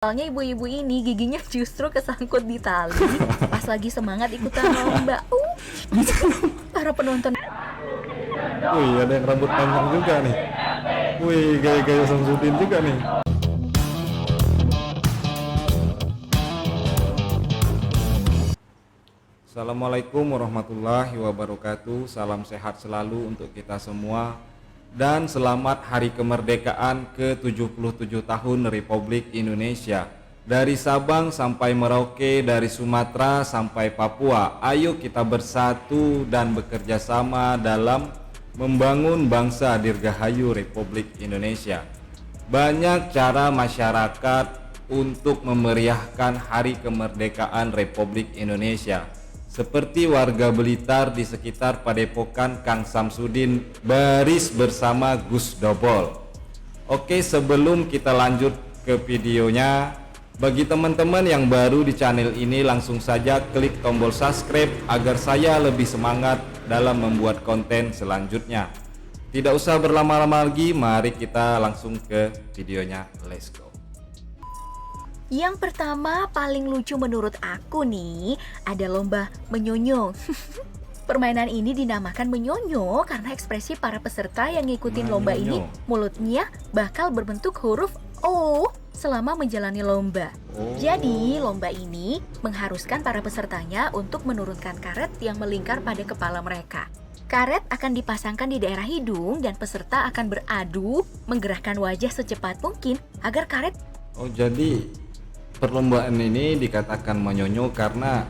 Soalnya ibu-ibu ini giginya justru kesangkut di tali pas lagi semangat ikutan lomba. Para penonton. Wih, ada yang rambut panjang juga nih. Wih, gaya-gaya Samsudin juga nih. Assalamualaikum warahmatullahi wabarakatuh. Salam sehat selalu untuk kita semua. Dan selamat Hari Kemerdekaan ke-77 tahun Republik Indonesia. Dari Sabang sampai Merauke, dari Sumatera sampai Papua, ayo kita bersatu dan bekerja sama dalam membangun bangsa Dirgahayu Republik Indonesia. Banyak cara masyarakat untuk memeriahkan Hari Kemerdekaan Republik Indonesia, seperti warga Blitar di sekitar Padepokan Kang Samsudin baris bersama Gus Dobol. Oke, sebelum kita lanjut ke videonya, bagi teman-teman yang baru di channel ini, langsung saja klik tombol subscribe agar saya lebih semangat dalam membuat konten selanjutnya. Tidak usah berlama-lama lagi, mari kita langsung ke videonya. Let's go. Yang pertama paling lucu menurut aku nih, ada lomba menyonyo. Permainan ini dinamakan menyonyo karena ekspresi para peserta yang ngikutin lomba ini mulutnya bakal berbentuk huruf O selama menjalani lomba. Jadi lomba ini mengharuskan para pesertanya untuk menurunkan karet yang melingkar pada kepala mereka. Karet akan dipasangkan di daerah hidung dan peserta akan beradu menggerakkan wajah secepat mungkin agar karet. Oh, jadi perlombaan ini dikatakan menyonyo karena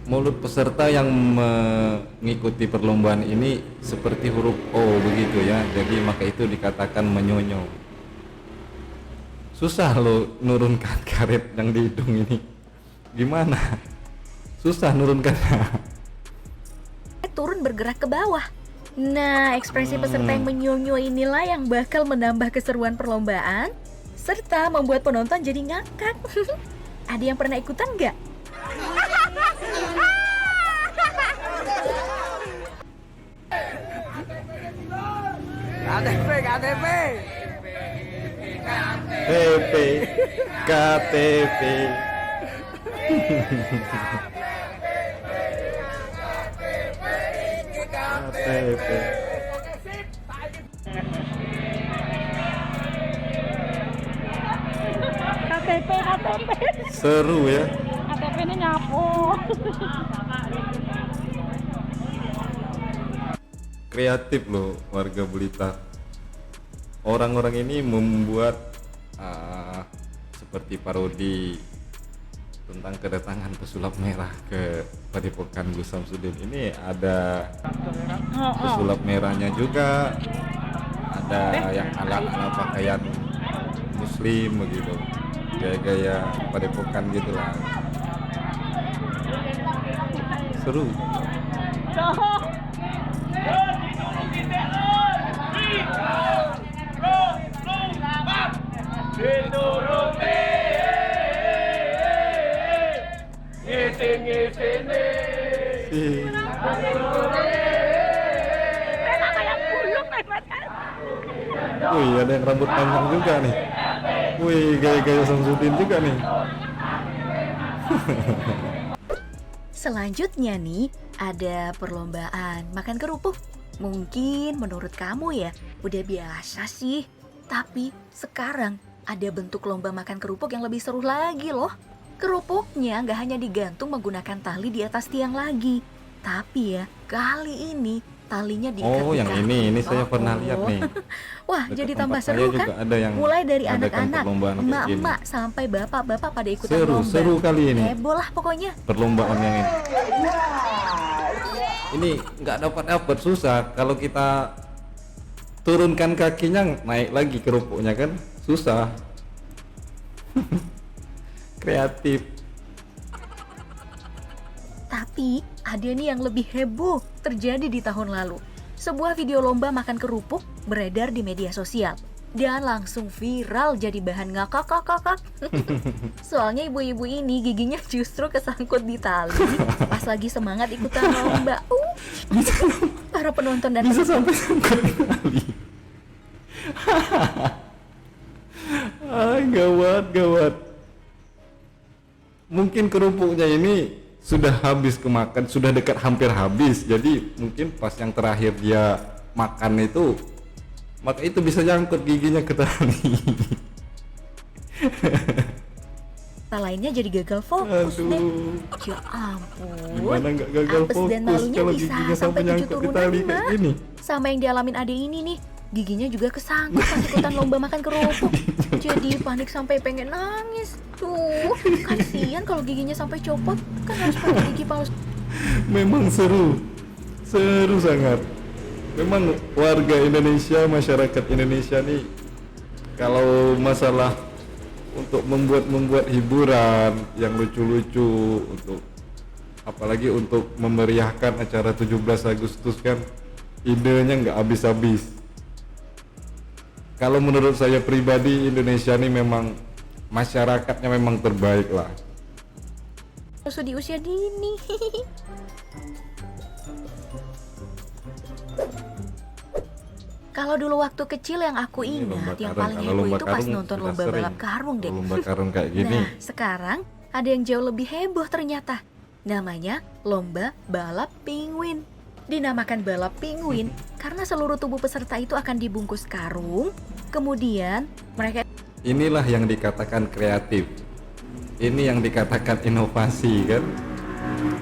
mulut peserta yang mengikuti perlombaan ini seperti huruf O begitu ya. Jadi maka itu dikatakan menyonyo. Susah lo nurunkan karet yang di hidung ini. Gimana? Susah nurunkannya. Turun bergerak ke bawah. Nah, ekspresi peserta yang menyonyo inilah yang bakal menambah keseruan perlombaan serta membuat penonton jadi ngakak. Ada yang pernah ikutan nggak? KTP TP KTP KTP. Seru ya. KTP ini nyapu. Kreatif loh warga Blitar. Orang-orang ini membuat seperti parodi tentang kedatangan pesulap merah ke Padepokan Gus Samsudin. Ini ada pesulap merahnya juga, ada yang ala-ala pakaian muslim begitu, gaya-gaya Padepokan gitulah. Seru. Wih, ada yang rambut panjang juga nih. Wih, gaya-gaya Samsudin juga nih. Selanjutnya nih, ada perlombaan makan kerupuk. Mungkin menurut kamu ya, udah biasa sih. Tapi sekarang ada bentuk lomba makan kerupuk yang lebih seru lagi loh. Kerupuknya nggak hanya digantung menggunakan tali di atas tiang lagi. Tapi ya, kali ini talinya diikat. Oh, yang ini saya pernah lihat nih. Wah, Dekat jadi tempat tambah saya seru juga kan? ada yang Mulai dari mengadakan anak-anak, perlombaan kayak gini. emak-emak, sampai bapak-bapak pada ikutan lomba. Seru kali ini. Heboh lah pokoknya. Perlombaan yang ini nggak dapat susah. Kalau kita turunkan kakinya naik lagi kerupuknya kan susah. Kreatif. Tapi ada nih yang lebih heboh terjadi di tahun lalu. Sebuah video lomba makan kerupuk beredar di media sosial dan langsung viral jadi bahan ngakak-ngakak. Soalnya ibu-ibu ini giginya justru kesangkut di tali pas lagi semangat ikutan lomba. Para penonton dan Bisa sampai sangkut di tali. Gawat. mungkin kerupuknya ini sudah habis kemakan, sudah dekat hampir habis. Jadi mungkin pas yang terakhir dia makan itu, maka itu bisa nyangkut giginya ke tali. Lainnya jadi gagal fokus deh. Aduh, Ya ampun. gimana nggak gagal Apes dan fokus malunya kalau bisa giginya sampai sampai 7 nyangkut di turunan tali nih, kayak Ma. gini. Sama yang dialamin ade ini nih, giginya juga kesangkut pas ikutan lomba makan kerupuk. Jadi panik sampai pengen nangis. Tuh, kasihan kalau giginya sampai copot, kan harus pakai gigi palsu. Memang seru sangat. Memang warga Indonesia, masyarakat Indonesia nih, kalau masalah untuk membuat hiburan yang lucu-lucu, untuk apalagi untuk memeriahkan acara 17 Agustus kan, idenya nggak habis-habis. Kalau menurut saya pribadi, Indonesia ini memang masyarakatnya memang terbaik lah. Palsu di usia dini. Kalau dulu waktu kecil yang aku Ini lomba ingat, yang karung. paling Kalau heboh lomba itu pas karung nonton sudah lomba sering. balap karung deh. Kalau lomba karung kayak gini, Nah, sekarang ada yang jauh lebih heboh ternyata. Namanya lomba balap penguin. Dinamakan balap penguin karena seluruh tubuh peserta itu akan dibungkus karung. Kemudian mereka inilah yang dikatakan kreatif. Ini yang dikatakan inovasi kan.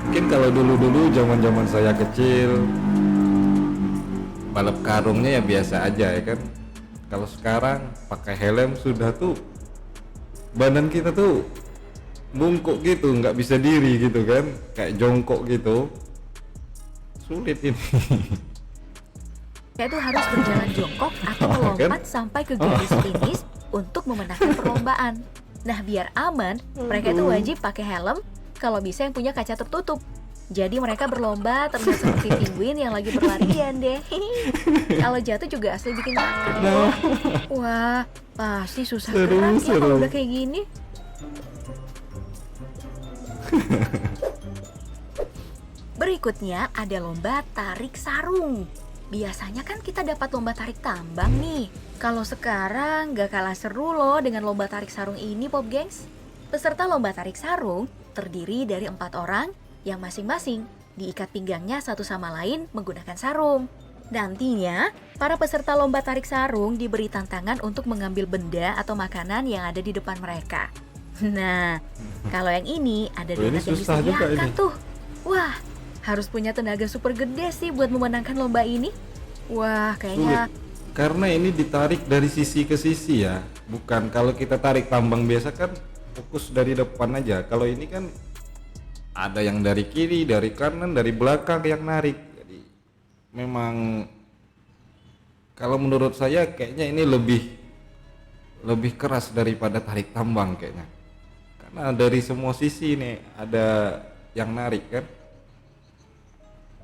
Mungkin kalau dulu-dulu zaman-zaman saya kecil, balap karungnya ya biasa aja ya kan. Kalau sekarang pakai helm sudah tuh badan kita tuh bungkuk gitu, nggak bisa diri gitu kan, kayak jongkok gitu. Sulit ini. itu harus berjalan jongkok atau melompat sampai ke garis finish untuk memenangkan perlombaan. Nah, biar aman, mereka itu wajib pakai helm, kalau bisa yang punya kaca tertutup. Jadi mereka berlomba terlihat seperti penguin yang lagi berlarian deh. Kalau jatuh juga asli bikin ngakak loh. Wah, pasti susah Seru, gerak ya kalau seru. udah kayak gini. Berikutnya ada lomba tarik sarung. Biasanya kan kita dapat lomba tarik tambang nih. Kalau sekarang gak kalah seru loh dengan lomba tarik sarung ini, Pop Gengs. Peserta lomba tarik sarung terdiri dari 4 orang yang masing-masing diikat pinggangnya satu sama lain menggunakan sarung. Nantinya, para peserta lomba tarik sarung diberi tantangan untuk mengambil benda atau makanan yang ada di depan mereka. Nah, kalau yang ini ada Oh, ini donat yang bisa susah juga diangkat ini. tuh. Wah, harus punya tenaga super gede sih buat memenangkan lomba ini. Wah, kayaknya Sulit. Karena ini ditarik dari sisi ke sisi ya. Bukan kalau kita tarik tambang biasa kan fokus dari depan aja. Kalau ini kan ada yang dari kiri, dari kanan, dari belakang yang narik. Jadi memang kalau menurut saya kayaknya ini lebih keras daripada tarik tambang kayaknya. Karena dari semua sisi nih ada yang narik kan.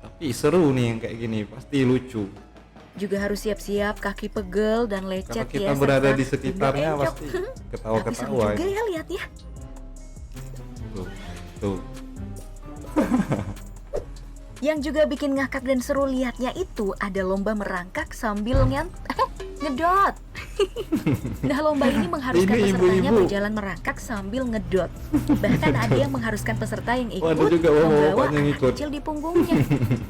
Tapi seru nih yang kayak gini, pasti lucu. juga harus siap-siap kaki pegel dan Karena lecet kita ya. berada serta di sekitarnya benda encok. pasti Tapi seru ketawa-ketawa. juga ya lihat ya. Tuh, tuh. Yang juga bikin ngakak dan seru lihatnya itu ada lomba merangkak sambil ngedot. Nah, lomba ini mengharuskan Ini pesertanya ibu-ibu. berjalan merangkak sambil ngedot. Bahkan ada yang mengharuskan peserta yang ikut ada juga bapak-bapaknya membawa yang anak ikut. kecil di punggungnya.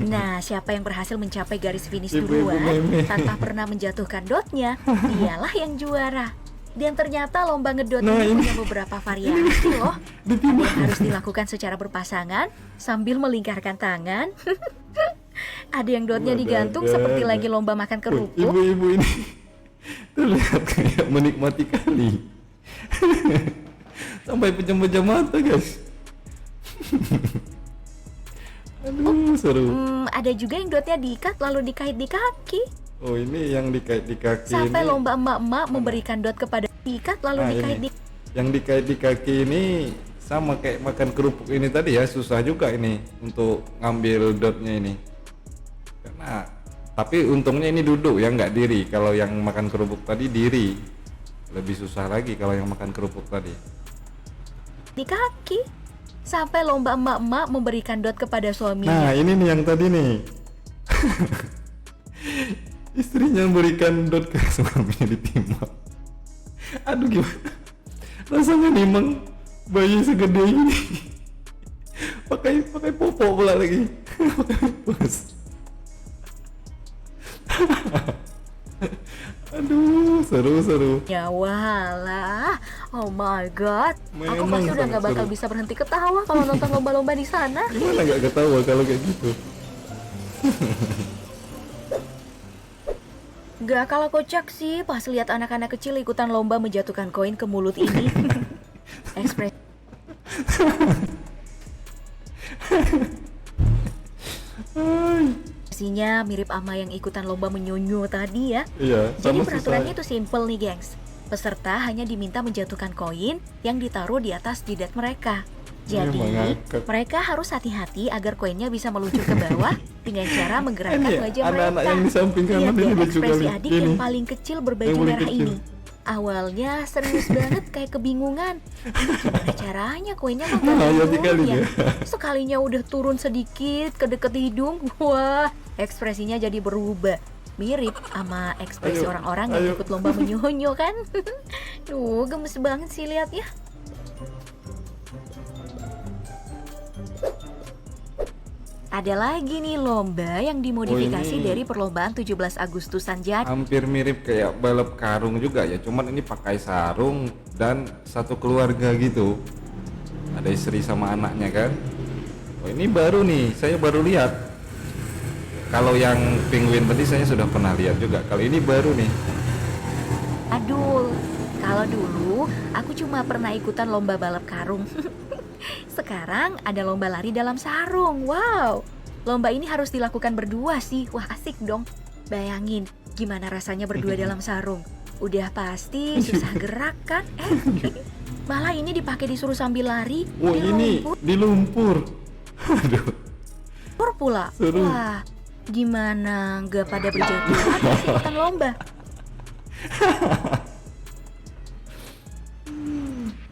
Nah, siapa yang berhasil mencapai garis finish Ibu-ibu duluan meme. tanpa pernah menjatuhkan dotnya, dialah yang juara. Dan ternyata lomba ngedot Nah, ini ini- punya beberapa variasi loh. Ada yang harus dilakukan secara berpasangan sambil melingkarkan tangan. Ada yang dotnya digantung seperti lagi lomba makan kerupuk. Ibu-ibu ini terlihat kayak menikmati kali. Sampai pejam-pejam mata guys. Aduh seru. Ada juga yang dotnya diikat lalu dikait di kaki. Oh ini yang dikait di kaki Sampai ini. lomba emak-emak memberikan dot kepada diikat lalu Nah, dikait ini. di Yang dikait di kaki ini sama kayak makan kerupuk ini tadi ya, susah juga ini untuk ngambil dotnya ini. Karena tapi untungnya ini duduk ya, nggak diri. Kalau yang makan kerupuk tadi diri, lebih susah lagi kalau yang makan kerupuk tadi. di kaki. Sampai lomba emak-emak memberikan dot kepada suaminya. Nah ini nih yang tadi nih. Istrinya memberikan dot ke suaminya ditimbang. Aduh gimana? Rasanya nimeng Bayi segede ini. pakai popok pula lagi. Pakai bos. Aduh, seru. Ya walah, oh my god, aku Memang pasti udah sangat nggak bakal seru. bisa berhenti ketawa kalau nonton lomba-lomba di sana. Gimana nggak ketawa kalau kayak gitu? Gak kalah kocak sih pas lihat anak-anak kecil ikutan lomba menjatuhkan koin ke mulut ini. Ekspresinya mirip ama yang ikutan lomba menyonyo tadi ya. Iya, Jadi sama peraturannya susah. itu simple nih gengs. Peserta hanya diminta menjatuhkan koin yang ditaruh di atas jidat mereka. Jadi, Mengangkat. mereka harus hati-hati agar koinnya bisa meluncur ke bawah dengan cara menggerakkan Ini wajah anak-anak mereka. yang di samping kanan Lihat ini deh lucu ekspresi kali. adik Ini. yang paling kecil berbaju Yang paling merah kecil. ini. Awalnya serius banget kayak kebingungan. Gimana caranya koinnya kan gak Hayati kali turun ya. dia. Sekalinya udah turun sedikit ke deket hidung, wah ekspresinya jadi berubah. Mirip sama ekspresi Ayo, orang-orang yang ayo. ikut lomba menyonyo kan. Duh, gemes banget sih liatnya. Ada lagi nih lomba yang dimodifikasi ini. dari perlombaan 17 Agustusan jadi. Hampir mirip kayak balap karung juga ya, cuman ini pakai sarung dan satu keluarga gitu. Ada istri sama anaknya kan. Oh, ini baru nih, saya baru lihat. Kalau yang penguin tadi saya sudah pernah lihat juga. Kalau ini baru nih. Aduh, kalau dulu aku cuma pernah ikutan lomba balap karung. Sekarang ada lomba lari dalam sarung. Wow, lomba ini harus dilakukan berdua sih. Wah asik dong. Bayangin gimana rasanya berdua dalam sarung. Udah pasti susah gerak kan? Malah ini dipakai disuruh sambil lari Oh, di ini lumpur di lumpur. Aduh. pula. Seru. Wah, gimana nggak pada berjatuhan pas ikutan lomba?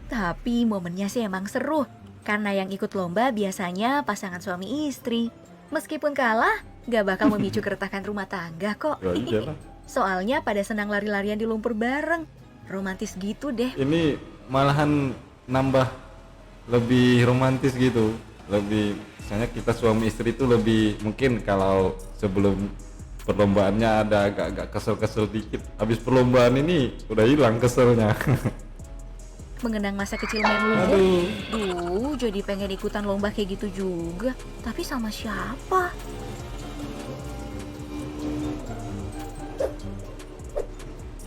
Tapi momennya sih emang seru, karena yang ikut lomba biasanya pasangan suami istri. Meskipun kalah, gak bakal memicu keretakan rumah tangga kok. Ya iyalah. Soalnya pada senang lari-larian di lumpur bareng. Romantis gitu deh. Ini malahan nambah lebih romantis gitu. Lebih misalnya kita suami istri itu lebih mungkin kalau sebelum perlombaannya ada agak-agak kesel-kesel dikit. Habis perlombaan ini udah hilang keselnya. Mengenang masa kecil main lumpur. Aduh. Duh, jadi pengen ikutan lomba kayak gitu juga. Tapi sama siapa?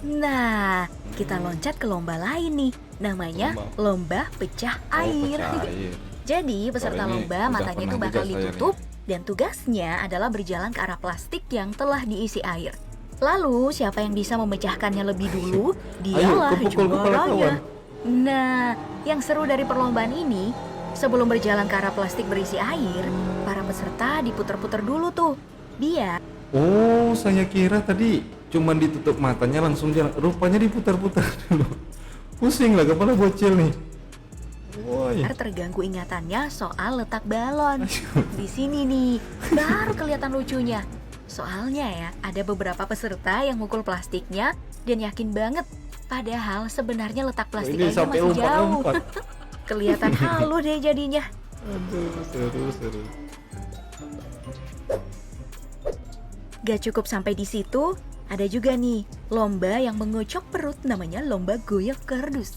Nah, kita loncat ke lomba lain nih. Namanya lomba pecah air. pecah air. Jadi peserta ini lomba udah matanya pernah itu bakal juga saya ditutup dan tugasnya adalah berjalan ke arah plastik yang telah diisi air. Lalu siapa yang bisa memecahkannya lebih dulu, dialah pukul-pukul kawan. juaranya. Nah, yang seru dari perlombaan ini, sebelum berjalan ke arah plastik berisi air, para peserta diputer-puter dulu tuh. Biar Oh, saya kira tadi cuman ditutup matanya langsung jalan. Rupanya diputar-putar dulu. Pusing lah kepala bocil nih. Woi. terganggu ingatannya soal letak balon. Di sini nih, baru kelihatan lucunya. Soalnya ya, ada beberapa peserta yang mukul plastiknya dan yakin banget. Padahal sebenarnya letak plastik Ini airnya sampai masih jauh. lompat-lompat. Kelihatan halu deh jadinya. Aduh, seru. Gak cukup sampai di situ, ada juga nih lomba yang mengocok perut, namanya lomba goyang kardus.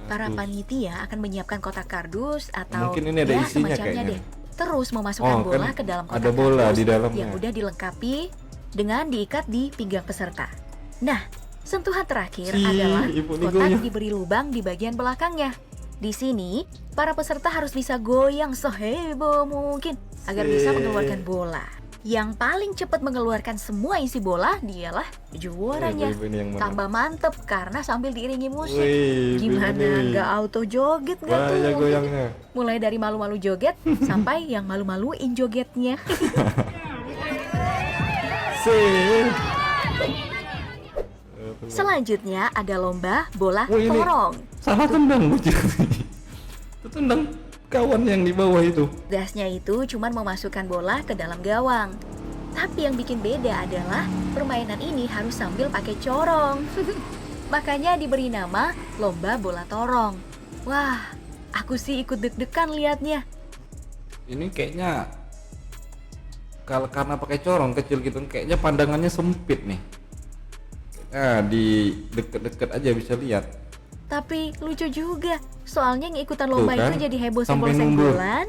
Para panitia akan menyiapkan kotak kardus atau Mungkin ini ada ya isinya semacamnya kayaknya. deh. Terus memasukkan Oh, bola kan ke dalam kotak ada bola kardus di dalamnya. yang udah dilengkapi dengan diikat di pinggang peserta. Nah, sentuhan terakhir adalah ibu nih kotak goyang. diberi lubang di bagian belakangnya. Di sini, para peserta harus bisa goyang seheboh mungkin agar bisa mengeluarkan bola. Yang paling cepat mengeluarkan semua isi bola dialah juaranya. Ibu ini yang menang. Tambah mantep karena sambil diiringi musik. Wih, Gimana Ibu nggak auto joget nggak Bahaya tuh? goyangnya. Mulai dari malu-malu joget sampai yang malu-maluin jogetnya. Sip. Selanjutnya ada lomba bola Oh, ini torong. salah tendang bocil. Itu tendang kawan yang di bawah itu. Tugasnya itu cuman memasukkan bola ke dalam gawang. Tapi yang bikin beda adalah permainan ini harus sambil pakai corong. Makanya diberi nama lomba bola torong. Wah, Aku sih ikut deg-degan liatnya. Ini kayaknya kalau karena pakai corong kecil gitu, kayaknya pandangannya sempit nih. Nah, di deket-deket aja bisa lihat. Tapi lucu juga, soalnya yang ikutan Tuh lomba kan, itu jadi heboh sampai mundur. senggol-senggolan.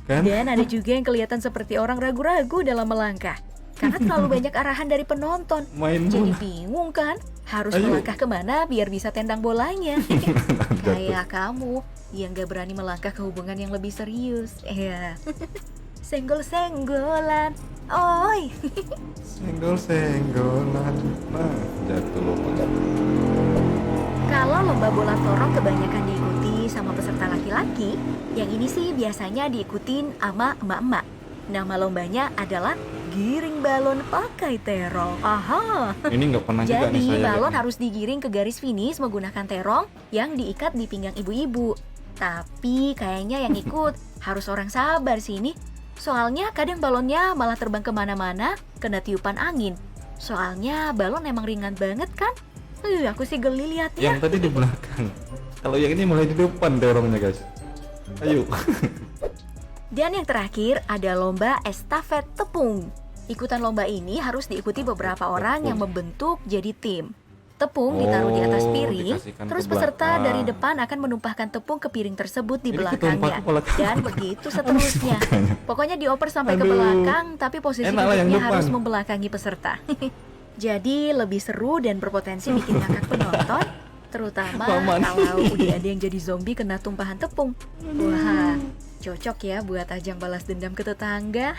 Kan? Dan ada juga yang kelihatan seperti orang ragu-ragu dalam melangkah. Karena terlalu banyak arahan dari penonton. Main Jadi bola. bingung kan, harus Ayo. melangkah kemana biar bisa tendang bolanya. Jatuh. Kayak kamu yang gak berani melangkah ke hubungan yang lebih serius. Iya. Senggol-senggolan. Oi. Senggol-senggolan. Nah, jatuh lupa. Kalau lomba bola torong kebanyakan diikuti sama peserta laki-laki, yang ini sih biasanya diikutin sama emak-emak. Nama lombanya adalah giring balon pakai terong. Aha. Ini nggak pernah juga nih Jadi saya. balon lihat nih. harus digiring ke garis finish menggunakan terong yang diikat di pinggang ibu-ibu. Tapi kayaknya yang ikut harus orang sabar sini. Soalnya kadang balonnya malah terbang kemana-mana, kena tiupan angin. Soalnya balon emang ringan banget kan? Aku sih geli liatnya. Yang tadi di belakang. Kalau yang ini mulai di depan terongnya, guys. Ayo. Dan yang terakhir ada lomba estafet tepung. Ikutan lomba ini harus diikuti beberapa orang yang membentuk jadi tim. Tepung ditaruh di atas Oh, piring, dikasihkan terus ke peserta belakang. dari depan akan menumpahkan tepung ke piring tersebut di Ini belakangnya. ketumpah kepala kamu. Dan begitu seterusnya. Pokoknya dioper sampai ke Aduh. belakang, tapi posisi Enak lah yang duduknya harus depan. membelakangi peserta. Jadi lebih seru dan berpotensi bikin ngakak penonton, terutama Paman. kalau udah ada yang jadi zombie kena tumpahan tepung. Wah, cocok ya buat ajang balas dendam ke tetangga.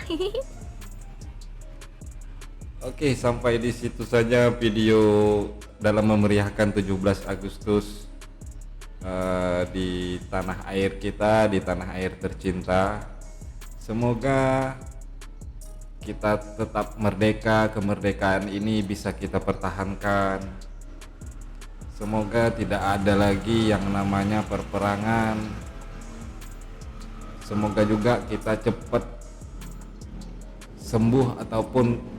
Oke, sampai di situ saja video dalam memeriahkan 17 Agustus di tanah air kita, di tanah air tercinta. Semoga kita tetap merdeka, kemerdekaan ini bisa kita pertahankan. Semoga tidak ada lagi yang namanya perperangan. Semoga juga kita cepat sembuh ataupun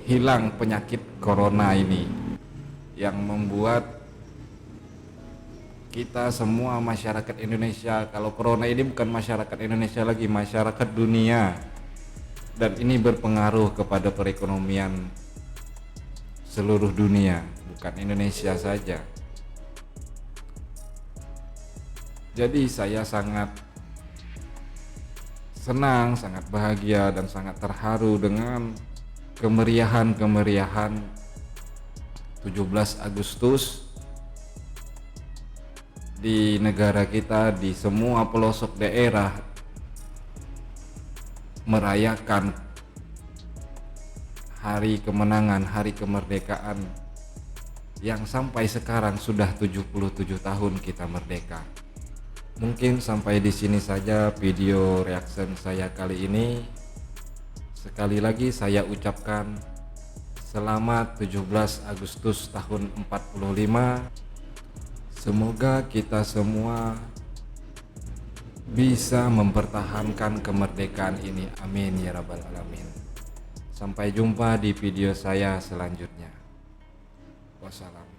hilang penyakit corona ini yang membuat kita semua masyarakat Indonesia, kalau corona ini bukan masyarakat Indonesia lagi, masyarakat dunia, dan ini berpengaruh kepada perekonomian seluruh dunia, bukan Indonesia saja. Jadi saya sangat senang, sangat bahagia dan sangat terharu dengan kemeriahan 17 Agustus di negara kita, di semua pelosok daerah merayakan hari kemenangan, hari kemerdekaan yang sampai sekarang sudah 77 tahun kita merdeka. Mungkin sampai di sini saja video reaction saya kali ini. Sekali lagi saya ucapkan selamat 17 Agustus tahun 45. Semoga kita semua bisa mempertahankan kemerdekaan ini. Amin ya rabbal alamin. Sampai jumpa di video saya selanjutnya. Wassalam.